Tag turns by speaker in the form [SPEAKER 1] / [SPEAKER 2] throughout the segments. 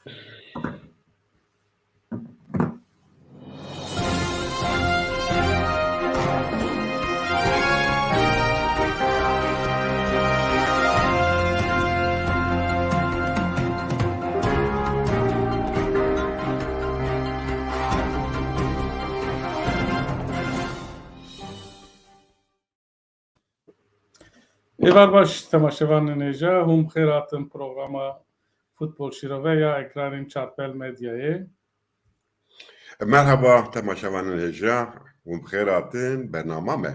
[SPEAKER 1] ایوار باش تماشاوان نیجا هم خیراتن پروگراما futbol şiroveya ekranın çarpel medyayı.
[SPEAKER 2] Merhaba temaşavan Neja, bxêratin bername me.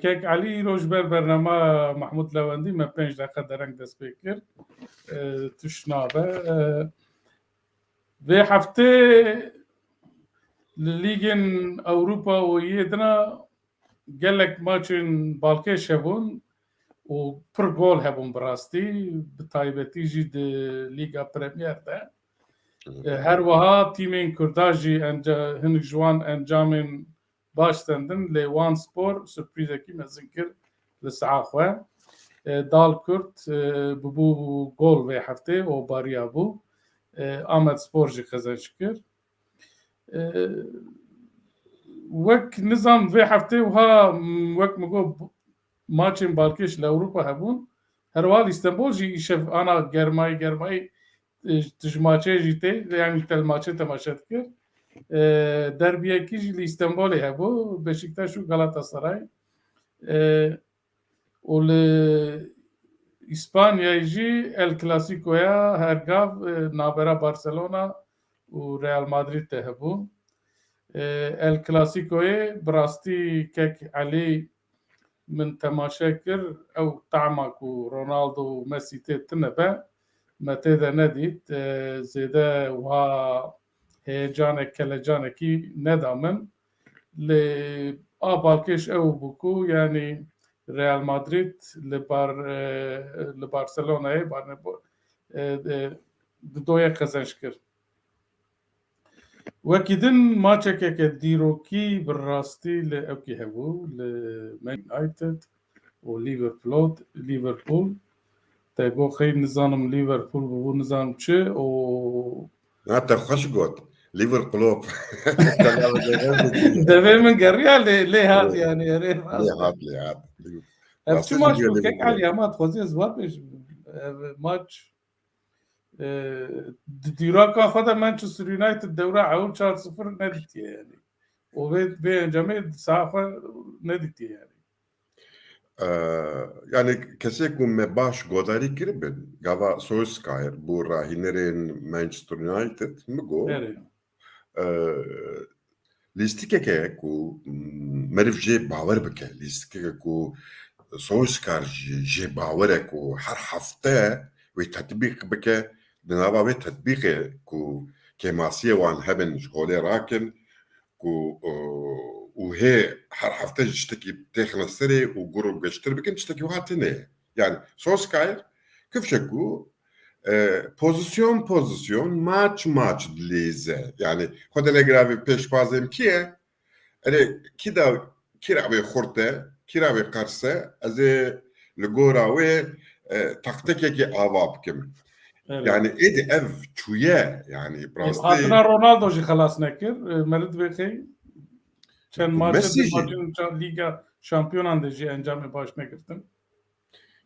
[SPEAKER 1] Kek Ali Rojber bernama Mahmud Lewendi me 5 dakika dereng dest pê kir. Tuş nabe. Vê heftê li Lîgên Ewropa û yê dina gelek maçên balkêş hebûn û pir gol hebûn bi rastî, bi taybetî jî di Lîga Premier de. Her wiha tîmên Kurda jî hinek ji wan encamên baş dendin. Lê Wan Spor sürprîzekî mezin kir li saha xwe. Dal Kurt bibû gol vê heftê û bariya bû. Amed Spor jî xezenç kir. Wek nizam vê heftê wiha wek min got maçên balkêş li Ewropa hebûn. Her wiha İstanbul jî îşev ana germayî ji maçê jî tê, yanî telmaçê temaşe dikir. Derbiyekî jî li İstanbolê hebû, Beşiktaş û Galatasaray. û li İspanyayê jî El Clasicoya hergav navbera Barcelona û Real Madrid de hebû. El Clasicoyê bi rastî kek Elî min temaşe kir, ew tahma ku Ronaldo û Messi tê tune be, me tê de nedît. Zêde wiha heyecanek, kelecanekî neda min. Lê a balkêş ew bû ku yanî Real Madrid li Barcelonayê di doyê xezenç kir. Wekî din maçekeke dîrokî bi rastî li ewkî hebû li Man United û Liverpool. Te goxî nizanim Liverpool bû nizanim çi û
[SPEAKER 2] Te xweş got. Liverpool.
[SPEAKER 1] devê min geriya lê hat yanî erê rast. Ev çi maç bû kek Elî hema dixwaziye zvar pêş maç di dîraka xwe de Manchester United dewra ewl 4-0 nedîtiye yanî. û vê encamê saha xwe nedîtiye yanî.
[SPEAKER 2] Yani kesek ku me baş godarî kiribin, gava Solskjaer bû rahînerên Manchester United mi got lîstikeke ku meriv jê bawer bike, lîstikeke ku Solskjaer jê bawer ku her hefte wê tetbîq bike, di nava wê tetbîqê ku kemasiyê wan hebin ji holê rakin ku û hê her hefte ji tiştekî têxine serê û gur geştir bikin tiştekî wiha tune. Yani Solskjaer kifşe ku pozisyon maç dilêze. Yani xwe de negiravê pêşbazêm kî ye? Erê kîra wê xurt e, kîra wê qers e, ez ê li gora wê taktikekê ava bikim. Yani êdî ev çûye yani
[SPEAKER 1] Hatina Ronaldo jî xelas nekir. Merid vêxî çend maçên Lîga Şampiyonan de jî encamê baş negirtin.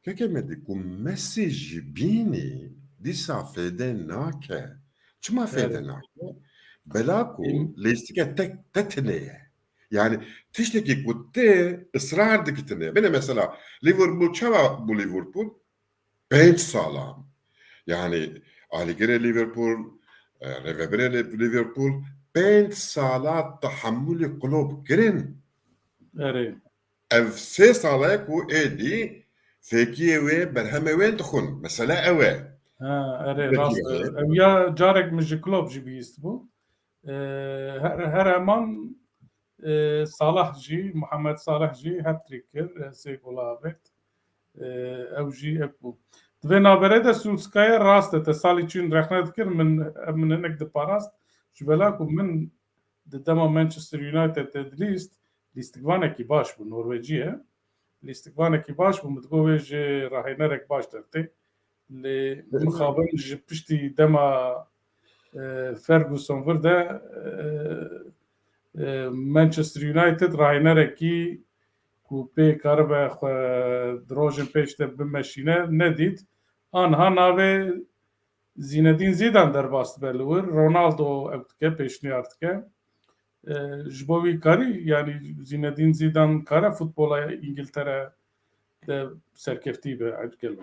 [SPEAKER 2] Kekemedî ku Messi jî bînî dîsa fêdê nake. Çima fêdê nake? Bela ku lêstike te tune ye. Yani tiştekî ku tê ısrar dikitine. Bine mesela Liverpool çawa bû Liverpool? 5 salam. Yani aligere Liverpool, revebere Liverpool 5 sala tahammülü kulüp girin. Ev 3 salaya ku êdî fêkiye wê berhemê wê dixwin. Mesela ew e.
[SPEAKER 1] Erê rast. Ew ya carek min ji Klopp jî bihîstibû. Her heman Salah jî, Muhammed Salah jî hat-trick kir, 3 gola avêt. Ew jî ev bû. Di vê naberê de Solskjaer rast e, te salî çûn rexne dikir min hinek diparast ji bela ku min di dema Manchester United de lîstikvanekî baş bû, Norwêcî ye. Lîstikvanekî baş bû, min digot wê ji rahînerek baş dertê. li mixabin ji piştî dema Ferguson vir de Manchester United rahînerekî ku pê karibe xwe di rojên pêş de bimeşîne nedît. Anha navê Zinedine Zidane derbas dibe li wir. Ronaldo ew dike pêşniyar dike. Ji bo wî karî yani Zinedine Zidane kare futbola İngiltere de serkeftî be gelo.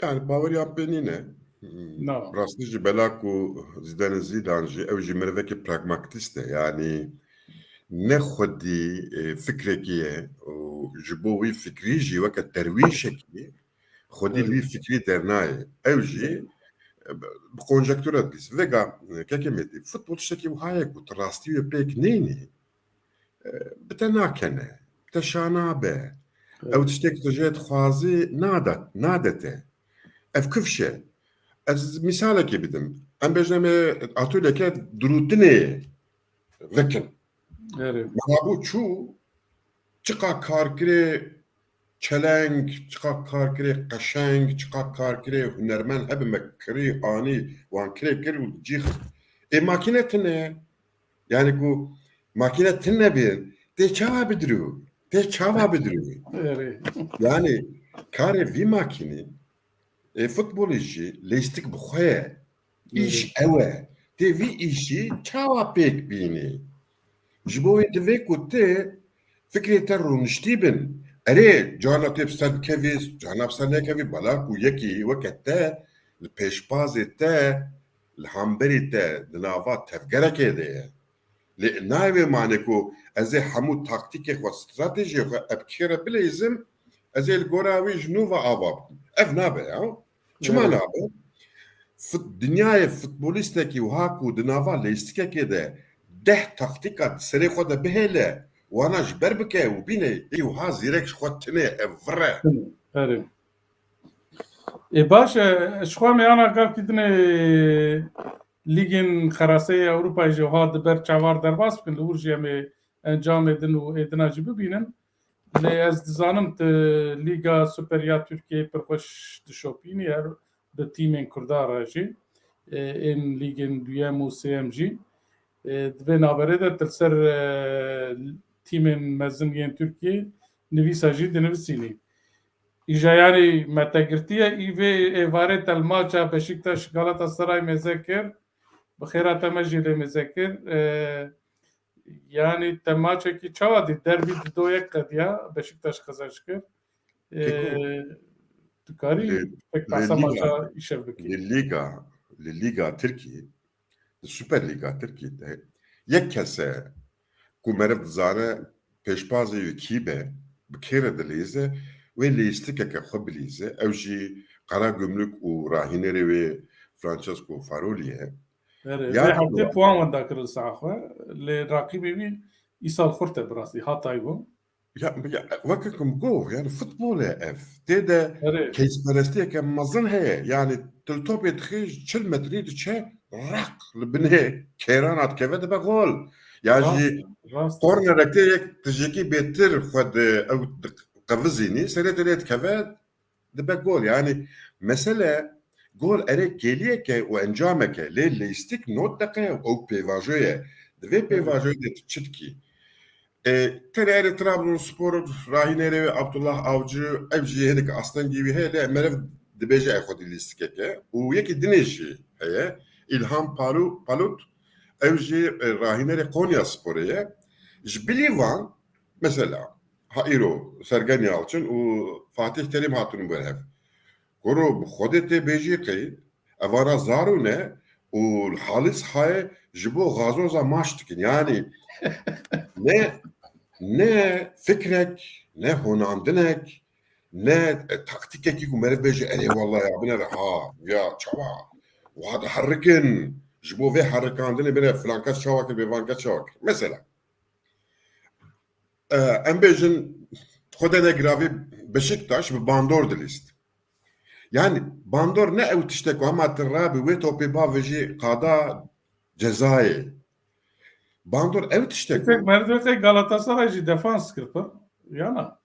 [SPEAKER 2] Yani baweriya penîne
[SPEAKER 1] No.
[SPEAKER 2] rastî ji bela ku Zidane jî ew jî mirivekî pragmatîst e yani ne xwedî fikrekî ye û ji bo wî fikrî jî weke derwîşekî xwedî li wî fikrî dernayê. Ew jî bi konjektûra dîs vega keke me futbol tiştekî wiha ye ku tu rastî wê pêk nênî bi te nakene, bi te şanabe. Ew tiştekî tu jê dixwazî nade te. Ev kifş e. Ez misalekê bidim. Em bêjne me atûleke dirûtinê ye. Vekin. Mehabû çû çiqa karkirê çeleng, çiqa karkirê qeşeng, çiqa karkirê hunermend hebe me kirî anî wan kirê kir û cî makîne tune yani ku makîne tin nebin tê çawa bidirû tê çawa bidirû yani karê vî makînî futbolê jî lêstik bi xwe ye îş ew e tê vî îşî çawa pêk bînî ji bo wê divê ku tê fikrê te rûniştî bin erê cana tê bi ser bikevî cana bi ser nekevî bela ku yekî weke te li pêşbazê te li hemberî te di nava tevgerekê de ye lê nayê mane ku ez ê hemû taktîkê xwe stratejiyê xwe ebkêre bilêzim ez ê li gora wî ji nû ve ava bikim ev nabe ya çima nabe dinyayê futbolîstekî wiha ku di nava lêstikekê de 10 taktîka serê xwe de bihêle wana ji ber bike û bîne ê wiha zîrek ji xwe tune ev vir e
[SPEAKER 1] baş ji xwe meyana gavkî dinê Lîgên Xeraseyê Ewropayê jî wiha di ber çavar derbas bikin li wir jî em ê encamê din û êdina jî bibînin lê ez dizanim Lîga Superiya Tirkiyeyê pir xweş dişopînî her bi tîmên Kurdan jî ên lîgên duyem û sêyem jî di vê naberê de til ser tîmên mezin yên Tirkiyeyê nivîsa jî dinivîsînî. Îja yanî metegirtiye îvê êvarê telmaça Beşiktaş Galatasaray mêze kir bi xêra te me jî lê mêze kir yanî te maçekî çawa dît derbî di 2-1 qediya Beşiktaş qezeş kir tu karî pek behsa maça îşev bikî
[SPEAKER 2] li Lîga Tirkiyê li Süper Lîga Tirkiyê de yek kese ku meriv dizane pêşbazê wî kî be bi kêre dilêze wê lêstikeke xwe bilîze ew jî Karagümrük û rahînerê wê Francesco Farolî ye
[SPEAKER 1] heftê puan wenda kir li saha xwe lê raqîbê wî îsal xurt e bi rastî Hatay bû
[SPEAKER 2] wekekim gov yani futbol e ev tê de keysperestiyeke mezin heye yani til topê dixî 40 metrî diçe raq li binê kêrana dikeve dibe gol ya jî kornerek tê yek tijekî bêtir xwe di ew qevizînî serê dilê dikeve dibe gol yani mesele gol erê geliyeke û encameke lê lêstik not dike ew pêvajoye divê pêvajoyê de tu çi dikî tenê Trabzonspor rahînerê wê Abdullah Avcı ev jî hinek aslengî wî heye lê meriv dibêje ew xwedî lîstikeke û yekî dinê jî heye İlham Palut ew jî rahînerê Konyasporê ye ji bilî wan mesela îro Sergen Yalçın û Fatih Terim hatûn berhev goro bi xwedê tê bêjî qî evara zarû ne û halis haye ji bo gazoza maç dikin yani ne fikrek ne honandinek ne taktikekî ku meriv bêje erê wallah ya bine ya çawa wa diherikin ji bo vê herikandinê bine filan kes çawa kir bêvan kes çawa kir mesela em bêjin xwedê negiravî Beşiktaş bi bandor dilîst yani bandor ne ew tiştek ku hema tin rabî wê topê bavê jî qada cezayê bandor ew tiştek
[SPEAKER 1] Galatasaray jî defans kir yana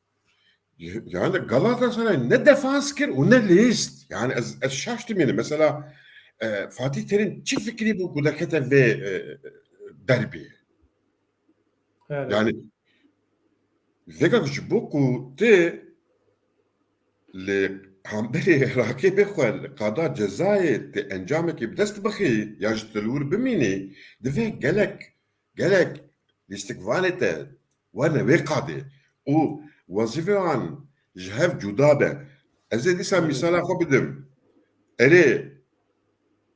[SPEAKER 2] Yani Galatasaray ne defans kir و ne list. Yani ez şaştım yani. Mesela Fatih Terim çi fikri bu kudakete ve derbi.
[SPEAKER 1] Evet.
[SPEAKER 2] Yani vega ji bo ku te li hemberî rakibê xwe li qada cezayê tê encamekê bi dest bixî ya ji tilwîr bimînî divê gelek lîstikvanê te werne wê qadê û wezîfê wan ji hev cuda be. Ez ê dîsa mîsala xwe bidim. Erê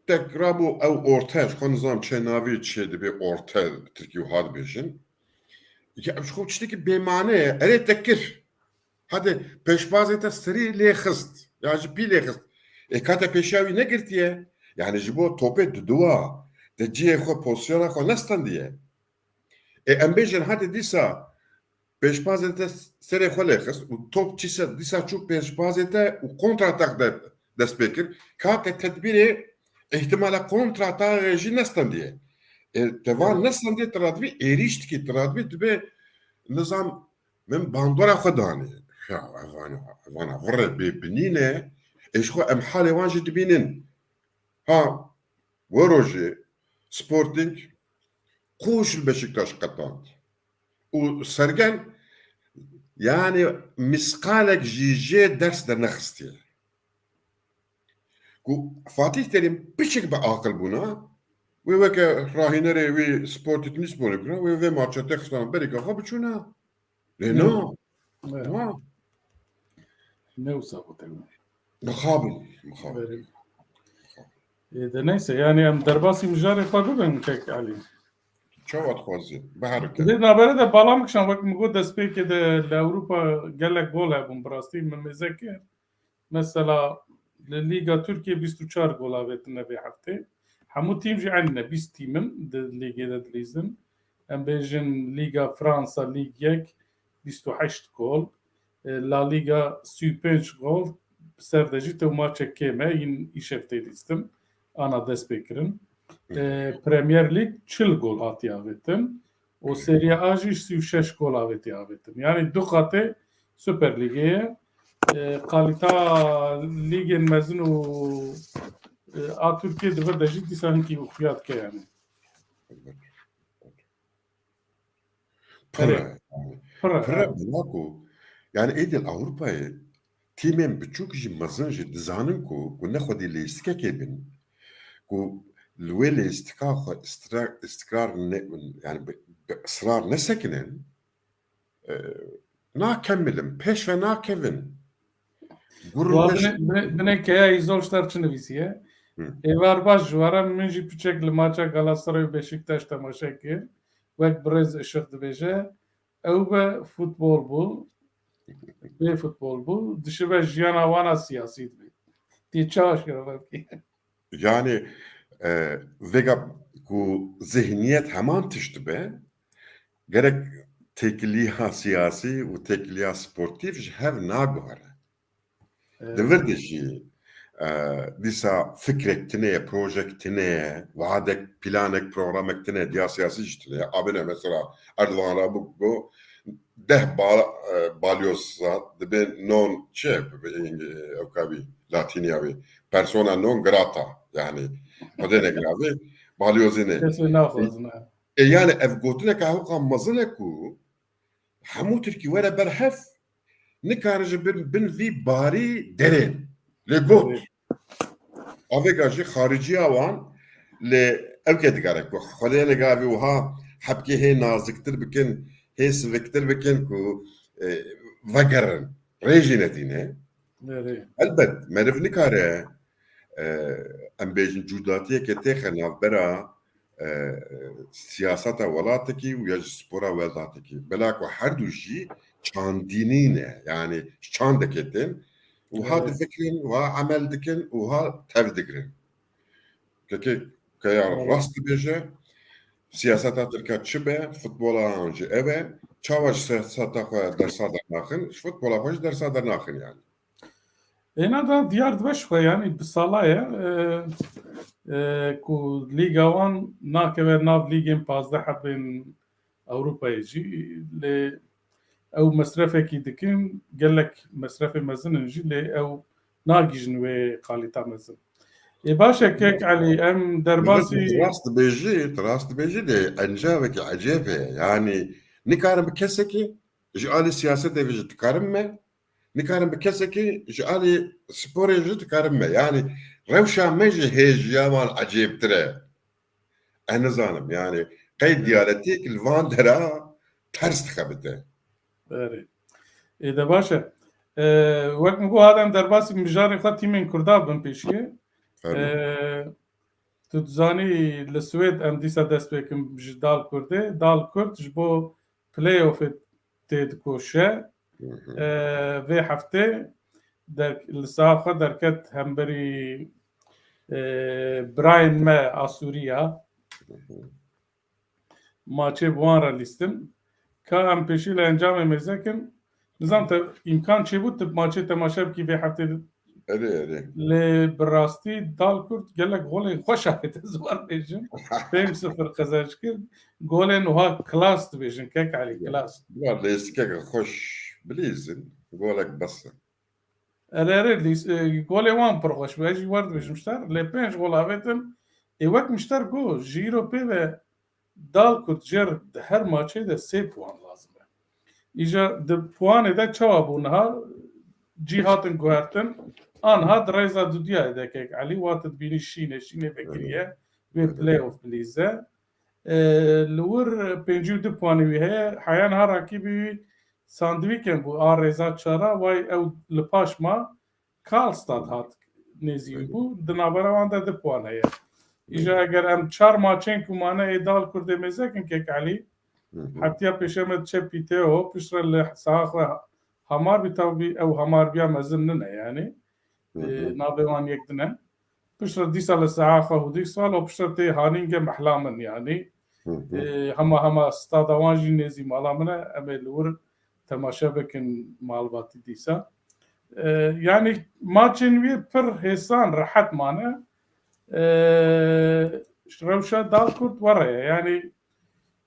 [SPEAKER 2] tek rabû ew ortaya ji xwe nizam çê navê çê dibe ortaya Tirkî û hat bêjin. Ya ji xwe tiştekî bêmane ye. Erê te kir. Hadi peşbazê te serî lê xist ya ji pî lê xist. Kate pêşiya wî negirtiye. Yani ji bo topê diduwa te ciyê xwe pozisyona xwe nestandiye. Em bêjin hadi dîsa peşbazê te serê xwe lê xist û top dîsa çû peşbazê te û kontratak de dest pê kir. Kate tedbîrê ihtimala kontratayê jî nestandiye. Te van nestandiye tiradibî êrîş dikî tiradibî dibe nizam min bandora xwe danî. Ya evana vire bêbinîne ji xwe em halê wan jî dibînin. Ha we rojê Sporting qûş li Beşiktaş qetand û sergen yani misqalek jî jê ders dernexistiye. Ku Fatih Terim piçik bi aqil bûna wê weke rahînerê wê Sporting Lisbonê bûna wê vê maça te xistan berîka xwe biçûna. Lê na na
[SPEAKER 1] Ne usabotel.
[SPEAKER 2] mixabin.
[SPEAKER 1] Neyse yani em derbasî mijarê xwe bibin tek alî.
[SPEAKER 2] Çawa dixwazî biherike.
[SPEAKER 1] Dê navbere de bala mikşan wek min got destpêkê de li Ewropa gelek gol hebûn bi rastî min mêze kir. Mesela li Lîga Tirkiye 24 gol avêtine vê heftê. Hemû tîm jî aynı ne 20 tîmin di lîgê de dilîzin. Em bêjin Lîga Fransa Lîg 1 28 gol. La Liga 35 gol. Ser de jî tev maçek kêm e yên îşev lîstin. Ana dest pê kirin. Premier Lig 40 gol hatiye avêtin. O Serie A jî 36 gol avêtiye avêtin. Yani du qatê Süper Ligê ye. Qalîta Lîgên mezin û a Tirkiye divir de jî dîsa hinkî xuya dike yani.
[SPEAKER 2] Pire.
[SPEAKER 1] Pire.
[SPEAKER 2] Pire ku yani êdî Ewropayê tîmên biçûk jî mezin jî dizanin ku ne xwedî lêstikekê bin ku li wê lêstika xwe istikrar yani bi israr nesekinin nakemilin pêş ve nakevin.
[SPEAKER 1] Binêkeya îzolşter çi nivîsiye? Êvar baş ji waran min jî piçek li maça Galatasaray û Beşiktaş temaşe kir. Wek birêz Işık dibêje ew be futbol bû. Bê futbol bû. Dişibe jiyana wana siyasî dibê. Tê çawa şirevekî.
[SPEAKER 2] Yani vega ku zihniyet heman tişt be gerek tekliha siyasi û tekliha sportif ji hev naguhere. Divir de jî dîsa fikrek tune, projek tune, vadek, planek, programek tune, diya siyasî jî tune. Abine mesela Erdoğan ra bu 10 balyoz dibe non çi ew kavî Latîniya wê persona non grata yani xwedê negirave balyozê ne.
[SPEAKER 1] Kesê naxwazin.
[SPEAKER 2] Yani ev gotineka hewqa mezin e ku hemû Tirkî were berhev nikare ji bin vî barî derên lê got. Avêka jî xariciya wan lê evke digare ku xwedê negavî wiha hepkê hê naziktir bikin, hê siviktir bikin ku vegerin rêjî nedîne. Elbet meriv nikare em bêjin cudatiyeke têxe navbera siyaseta welatekî û ya ji spora welatekî. Bela ku her du jî çandînî ne yani çandekê tên wiha difikirin, wiha emel dikin û wiha tev digirin. Kekê keya rast dibêje siyaseta Tirkiye çi be, futbola wan jî ev e, çawa ji siyaseta xwe dersa dernaxin, ji futbola xwe jî dersa dernaxin yani.
[SPEAKER 1] Êna da diyar dibe ji xwe yanî bi sala ye ku Lîga wan nakeve nav lîgên 15 hebên Ewropayê jî lê او مصرفێکی دکن gelek مصرفê mezinin jî lê ew nagîjin wê qalîta mezin. Baş e kek Elî em derbasî
[SPEAKER 2] Rast dibêjî de encavekî ecêb heye. Yani nikarim bi kesekî ji alî siyasetê vê jî dikarim me, nikarim bi kesekî ji alî sporê jî dikarim me. Yani rewşa me ji hêjiya wan ecêbtir e. Ez nizanim yani qey diyaletiek li van dera ters dixebite.
[SPEAKER 1] de baş e. Wek min got hadem derbasî mijarê xwe tîmên Kurda bin pêşiye. Tu dizanî li Swêd em dîsa dest pêkin ji Dal Kurdê. Dal Kurd ji bo play-offê tê dikoşe. Vê heftê li saha xwe derket hemberî birayên me a Sûriya. Maçê bi wan re lîstin. Ka em pêşî li encamê mêzekin. Nizam te îmkan çêbû tu maçê temaşe bikî vê heftê lê bi rastî Dal Kurd gelek golê xweş avête zbar bêjin. 5-0 qezeş kir. Golên wiha klas dibêjin kek Elî klas.
[SPEAKER 2] Lêstikeke xweş bilîzin, golek bes e.
[SPEAKER 1] Golê wan pir xweş bû. Ez jî werdibêjim şter. Lê 5 gol avêtin. Wek min şter got ji Îropê ve Dal Kurd jêr di her maçê de 3 puan lazim e. Îja di puanê de çawa bû niha cî hatin guhertin an hat rêza dudiyayê de kek Elî wat dibînî şînê vekiriye wê play-off bilîze. Li wir 52 puanê wî heye heya niha rakîbî wî sandwîkên bû a rêza çara way ew li paş ma Karlstad hat nêzî bû di navbera wan de 2 puan heye. Îja eger em 4 maçên ku mane ê Dal Kurdê mêzekin kek Elî hetiya pêşê me diçe pîtêo piştre li saha xwe hemar bî tevbî ew hemarbiya mezin nine yani. Navê wan yek dine. Piştre dîsa li saha xwe hûdî sal û piştre tê hanîngê mehla min yani. Hema stada wan jî nêzî mala min e em ê li wir temaşe bikin malbatî dîsa. Yani maçên wî pir hêsan rehet mane. Rewşa Dal Kurd were ye yani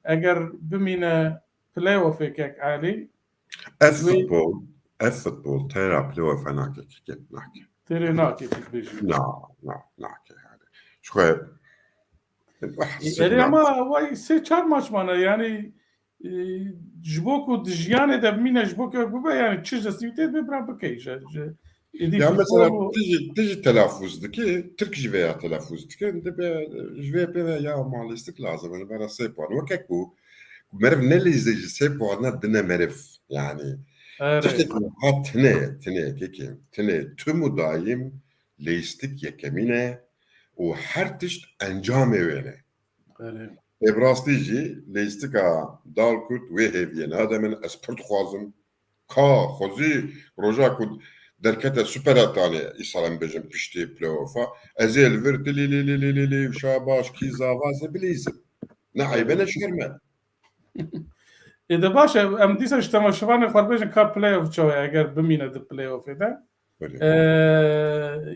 [SPEAKER 1] eger bimîne play-offê kek Elî
[SPEAKER 2] Ev futbol tera play-offê nake kek nake.
[SPEAKER 1] Têrê nake bêjî.
[SPEAKER 2] Nake yani. Şuhe
[SPEAKER 1] Erê ama way 3-4 maç mane yani ji bo ku di jiyanê de bimîne ji bo ku bibe yani çi destî tê bibra bikey
[SPEAKER 2] ya mesela tiji telaffuz dike, Türk ji vê ya telaffuz dikin dibe ji vê pê ve ya malîstik lazim yani bera 3 puan. Wekek ku meriv nelîze ji 3 puana dine meriv yani. Tiştekî ha tine kekê tine tümû daîm lêstik yekemîne û her tişt encamê wê ne. Ê bi rastî jî lêstika Dal Kurd wê hêviye nade min ez pir dixwazim ka xwezî roja ku derkete süperetanê îsal em bêjin piştî play-offa ez ê li vir dilî şabaş kî zavazê bilîzim. Ne eybe ne şerme.
[SPEAKER 1] De baş e em dîsa ji temaşevanê xwe bêjin ka play-off çawa eger bimîne di play-offê de.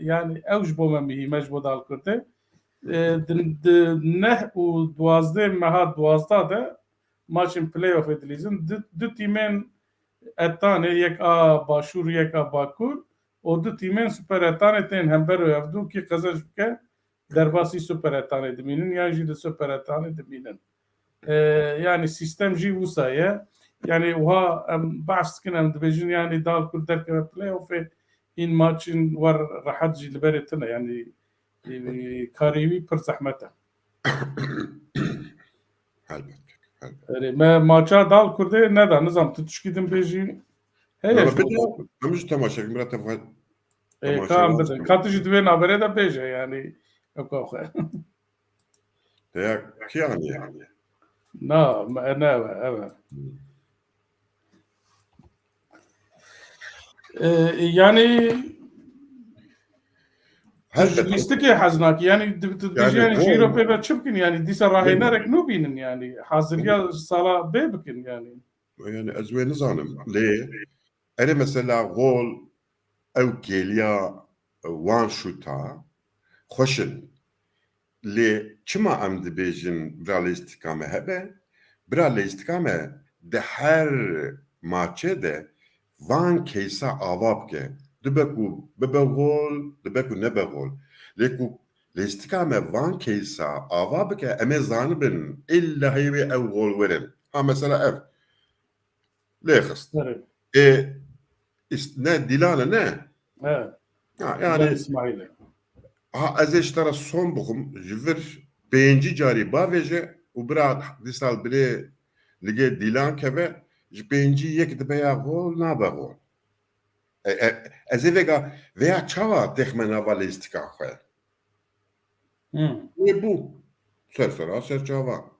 [SPEAKER 1] Yani ew ji bo me mihîm e ji bo Dal Kurdê. Di neh û 12 meha 12 de maçên play-offê dilîzin du tîmên etanê yek a Başûr yek a Bakur û du tîmên Superetanê tên hember û hevdû kî qezeş bike derbasî Superetanê dimînin yan jî di Superetanê dimînin. Yani sistem jî wisa ye. Yani wiha em behs dikin em dibêjin yani Dal Kurd derkeve play-offê în maçên wer rehet jî li berê tune yani karî wî pir zehmet e. Me maça Dal Kurdê neda nizam tu tişkî din bêjî heye
[SPEAKER 2] em ji temaşekin bira te
[SPEAKER 1] ka em bidin ka tu jî di wê naberê de bêje yani ew ka xwe
[SPEAKER 2] ya kîyanî
[SPEAKER 1] na neve ev yani lîstikê hez nakî yani yani ji Îropê ve çi bikin yani dîsa rahênerek nûbînin yani haziriya sala bê bikin yani.
[SPEAKER 2] Yani ez wê nizanim lê erê mesela gol ew gêliya wan şûta xweş in lê çima em dibêjin bira lêstika me hebe bira lêstika me di her maçê de van keysa ava bike dibe ku bibe gol dibe ku nebe gol lê ku lêstika me van keysa ava bike em ê zanibin illa heyvê ew gol werin ha mesela ev lê xist
[SPEAKER 1] Evet.
[SPEAKER 2] ne Dilan'e ne
[SPEAKER 1] Evet.
[SPEAKER 2] ha
[SPEAKER 1] Dilan
[SPEAKER 2] yani
[SPEAKER 1] İsmail'e.
[SPEAKER 2] ha ez ê ji te re son bixwim ji vir pêncî carî bavêje û bira dîsal bilê ligê Dîlan keve ji pêncî yek dibe ya gol nabe gol. Ez ê vêya çawa texme nava lêstika xwe. Wê bû. Ser çawa.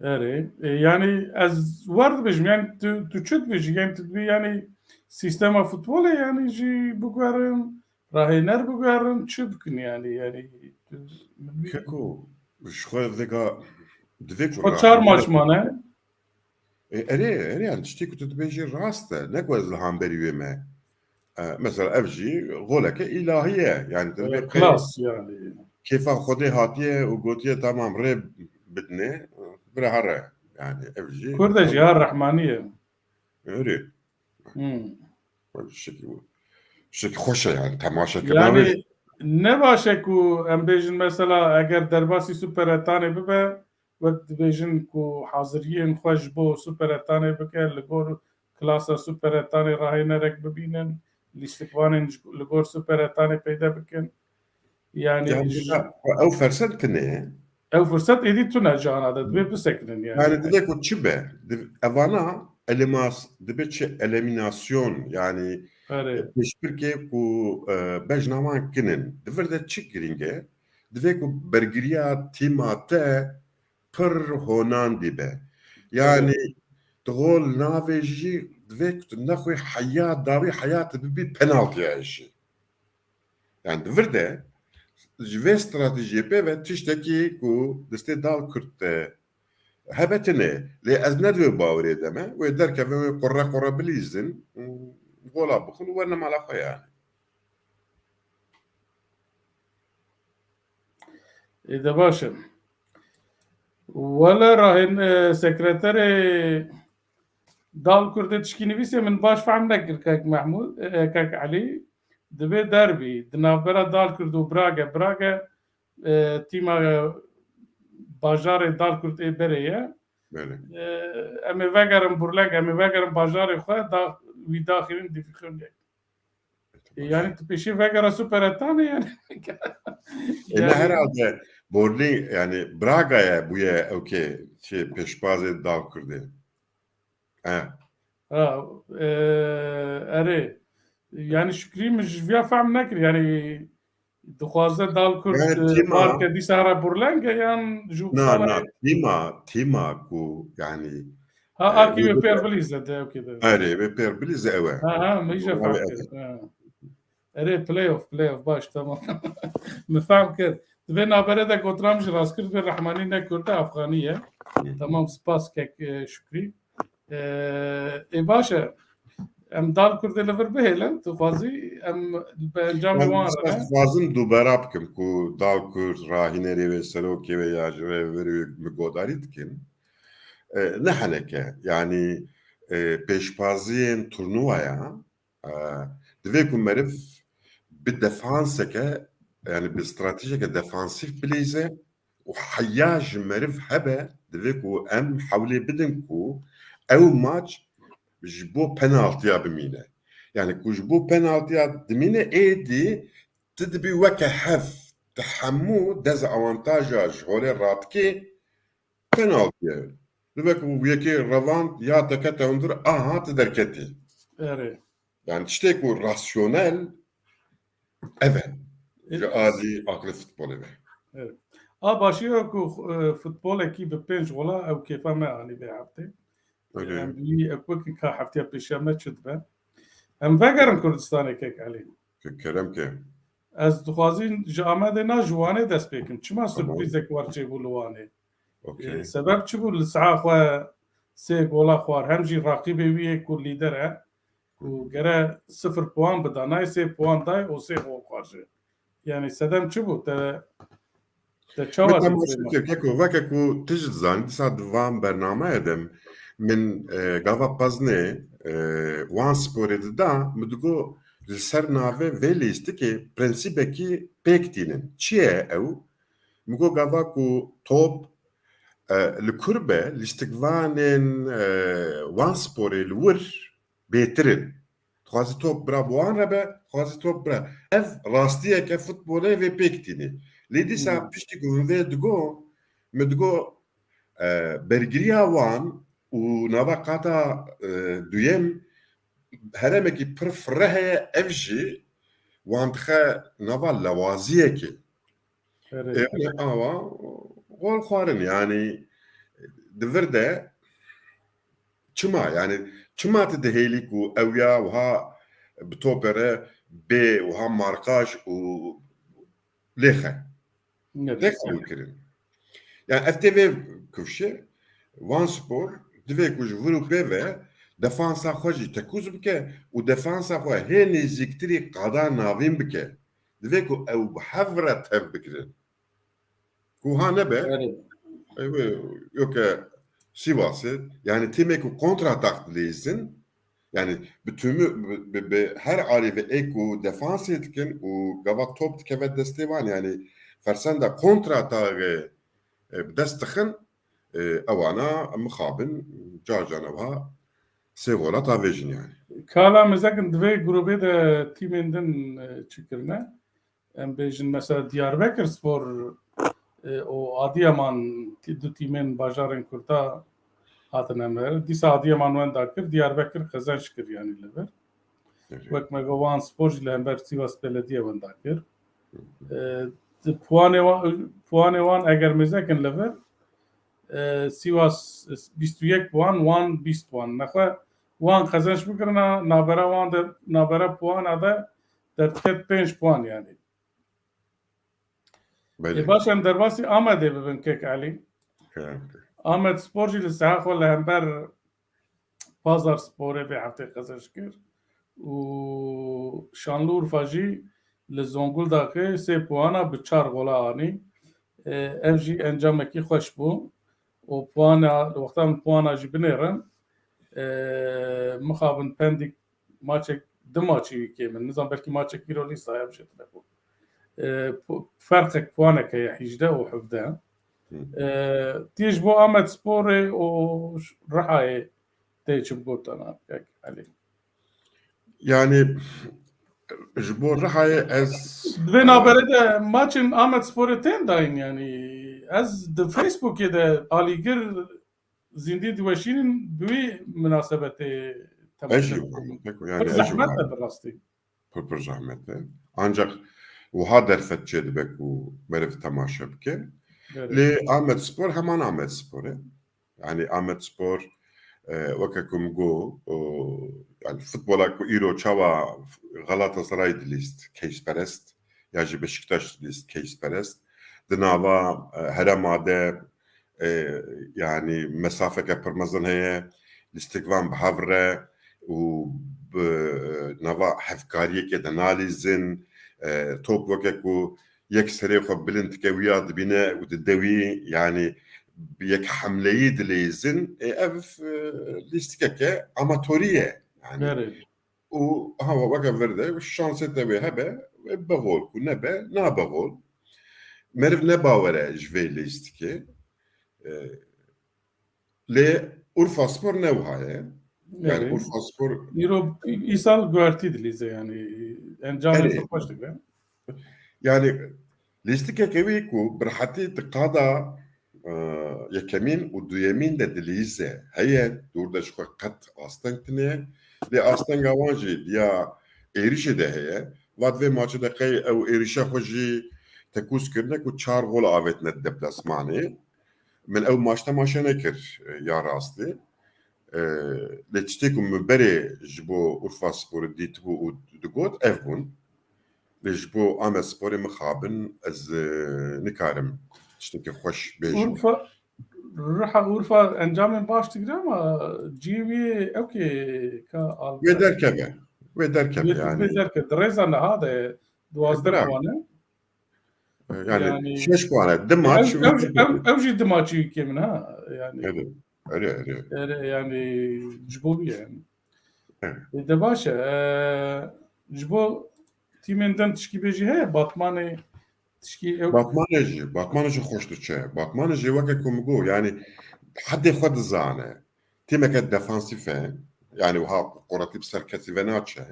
[SPEAKER 1] Evet. Yani az vardı bizim yani tu çut bir yani tu yani sistema futbolu yani ji bu garın rahiner bu garın çıbkın yani
[SPEAKER 2] Keko ji xwe divê ku
[SPEAKER 1] koçar maç mane.
[SPEAKER 2] erê yani tiştê ku tu dibêjî rast e ne ku ez li hemberî wê me. Mesela ev jî goleke îlahî ye yani tu dibê
[SPEAKER 1] Klas yani.
[SPEAKER 2] kêfa Xwedê hatiye û gotiye tamam rê bidine bira here yani ev jî
[SPEAKER 1] Kurda ya Rahmaniye.
[SPEAKER 2] erê şekî xweş e yani temaşekirina wê
[SPEAKER 1] Yani ne başe ku em bêjin mesela eger derbasî Süper Etanê bibe wek dibêjin ku haziriyên xwe ji bo Süper Etanê bike li gor klasa Süper Etanê rahênerek bibînin lîstikvanên li gor Süper Etanê peyda bikin. Yani
[SPEAKER 2] ew fersed tune
[SPEAKER 1] ew fırsat êdî tune cihana de divê bisekinin
[SPEAKER 2] yani
[SPEAKER 1] yani.
[SPEAKER 2] divê ku çi be evana dibe çi eliminasyon yani
[SPEAKER 1] Erê.
[SPEAKER 2] pêşbirkê ku bejnavan kinin divir de çi giring e divê ku bergiriya tîma te pir honan dibe yani gol navê jî divê ku tu nexwî heya dawî heyatê bibî penaltıya eşî yani divir de ji vê stratejiyê pê ve tiştekî ku destê dal Kurd te hebe tune lê ez ne divê bawerê deme wê derkeve wê qure bilîzin gola bixin û werne mala xwe yani.
[SPEAKER 1] De baş e. Wele rahên sekreterê Dal Kurdê tişkînivîsê min baş fehm nekir kek Mehmûd kek Elî divê derbî di navbera Dal Kurd û Brage tîma bajarê Dal Kurd ê berê ye em ê vegerin Burleng em ê vegerin bajarê xwe wî daxînin dîfîxûnê yani tu pêşî vegera Süper Etanê yani
[SPEAKER 2] Ne herhalde Borlî yani Braga'ya bûye ewkê pêşbazê Dal Kurdê.
[SPEAKER 1] Erê yani Şükrî min ji vêya fehm nekir yani dixwaze Dal Kurd parke dîsa here Burleng e yan ji
[SPEAKER 2] Na tîma ku yani
[SPEAKER 1] akî wê pêr bilîze de ewkê de
[SPEAKER 2] erê wê pêr bilîze ew e.
[SPEAKER 1] min jî fehm kir erê playoff baş tamam min fehm kir divê navberê de gotiram ji rastkirdinê Rehmanî ne Kurd e Efxanî ye tamam spas kek Şükrî baş e em Dal Kurdê li vir bihêlin tu xwazî em bi encamê wan re
[SPEAKER 2] Dixwazim dubera bikim ku Dal Kurd rahînerê wê serokê wê ya ji rêverê mi godarî dikin ne heneke yani pêşbaziyên turnuvaya divê ku meriv bi defanseke yani bi stratejeke defansîv bilîze û heya ji meriv hebe divê ku em hewlê bidin ku ew maç ji bo penaltıya bimîne. Yani ku ji bo penaltıya dimîne êdî tu dibî weke hev ti hemû dezavantaja ji holê ratikê penaltıya. Dibe ku yekê revand ya te kete hundir aha tu derketî.
[SPEAKER 1] erê
[SPEAKER 2] Yani tiştê ku rasyonel ev e. Ji adî aqli futbolê ve.
[SPEAKER 1] A başî ku futbolekî bi pênc gola ew kêfa me anî vê heftê em bînî ew bikin ka hefteya pêşiya me çi dibe em vegerin Kurdistanê kek Elî
[SPEAKER 2] Kerem ke.
[SPEAKER 1] ez dixwazîn ji Amedê na ji Wanê dest pê bikim çima sürprîzek war çêbû li Wanê sebeb çi bû li saha xwe sê gola xwar hem jî raqîbê wî yê ku lîder e û gere 0 puan bida nayê 3 puan day û 3 gol xwar yani sedem çi bû te çawa
[SPEAKER 2] Keko veke ku tu ji zanî dîsa di van bernameyê de من gava pazne wan sporê da min digo li ser navê vê lîstikê prensîbekî pêk tînin. Çi ye ew? Min got gava ku top li kur be lîstikvanên wan sporê li wir bêtir in. Xwazî top bira bi wan re be, xwazî top bira. Ev rastiyeke futbolê vê pêk tînî. Lê dîsa piştî ku min vê digo, min digo bergiriya wan û nava qata duyem heremekî pir fireh heye, ev jî wan dixe nava lewaziyekê. Awa gol xwarin yani divir de çima yani çima tu dihêlî ku ew ya wiha bi topê re bê wiha marqaj û lêxe tê qebûl kirin. Yani ev tê vê kufşe wan spor divê ku ji vir û pê ve defansa xwe jî tekûz bike û defansa xwe hê nêzîktirî qada navîn bike. Divê ku ew bi hev re tev bikirin. Ku ha nebe yok Sivas'ı yani tîmê ku kontratak dilêzin yani bütünü her alî ve ek û defansê dikin û gava top dikeve destê wan yani fersenda kontratagê bi dest dixin ewana mixabin carcana wiha sê gola tavêjin yani.
[SPEAKER 1] Kala mezekin divê grubê de tîmên din çikirine. Em bêjin mesela Diyarbakır Spor û Adıyaman du tîmên bajarên Kurda hatin emre. Dîsa Adıyaman wenda kir, Diyarbakır qezenç kir yani li vir. Wek me wan spor jî li hember Sivas Belediye wenda kir. Puanê wan eger mêzekin li vir Sivas 21 puan, wan 20 puan. Nexwe wan qezenç bikirina nabera wan de nabera puana de derket 5 puan yani. باش em derbasî Amedê bibin kek Elî. Amed Spor jî li seha xwe li hember Pazar Sporê vê heftê qezenç kir û Şanlıurfa jî li Zonguldakê 3 puana bi 4 gola anî. Ev jî encamekî xweş bû û puana li wexta min puana jî binêrin mixabin Pendik maçek di maçî wî min nizam belkî maçek Îrolîsta ya bijî tune bû. Ferqek puanek heye 18 û 17. Tî ji bo Amed Sporê û Rihayê tê çi bigotana kek Elî.
[SPEAKER 2] Yani ji bo Rihayê ez
[SPEAKER 1] Divê naberê de maçên Amed Sporê tên dayîn yani ez di Facebookê de alîgir zîndî diweşînin bi wî münasebetê
[SPEAKER 2] yani
[SPEAKER 1] zehmet de bi rastî.
[SPEAKER 2] Pir zahmet e. Ancak wiha derfetçê dibe ku meriv temaşe bike. Lê Amed Spor heman Amed Spor e. Yani Amed Spor weke ku min got yani futbola ku îro çawa Galatasaray dilîst keyşperest ya jî Beşiktaş dilîst keyşperest di nava herema de yani mesafeke pir mezin heye lîstikvan bi hev re û bi nava hevkariyekê de nalîzin top weke ku yek serê xwe bilind dike wiya dibîne û didewî yani yek hemleyî dilêzin ev lîstikeke amatörî ye yani û hawa weke vir de şansê te wê hebe begol ku nebe nabegol meriv nebawere ji vê lîstikê lê Urfa Spor ne wiha ye yani Urfa Spor
[SPEAKER 1] îro îsal guhertî dilîze yani encamê pir xweş dike.
[SPEAKER 2] Yani lîstikeke wî ku bi rehetî di qada yekemîn û duyemîn de dilîze heye dûr de ji xwe qet asteng tune lê astenga wan jî ya êrişê de heye vat vê maçê de qey ew êrişa xwe jî tekûz kirine ku 4 gola avêtine deplasmanê min ew maç temaşe nekir ya rastî lê tiştê ku min berê ji bo Urfa Sporê dîtibû û digot ev bûn lê ji bo Amed Sporê mixabin ez nikarim tiştekî xweş bêjim.
[SPEAKER 1] Urfa encamên baş digire ama cîvê ew kê ka
[SPEAKER 2] Wê derkeve wê derkeve yani
[SPEAKER 1] di rêza niha de 12 puan e
[SPEAKER 2] yani 6 puan di maç
[SPEAKER 1] ew jî di maçî wî kêm in ha yani
[SPEAKER 2] öyle.
[SPEAKER 1] Yani cibo yani.
[SPEAKER 2] Evet.
[SPEAKER 1] De başa cibo timinden tişki beji he Batman'ı tişki
[SPEAKER 2] Batmanıcı hoş diçe. Batmanıcı vaka kumgu yani حد خود زانه تیمک دفانسیفه yani ha koratip serketi ve naçe.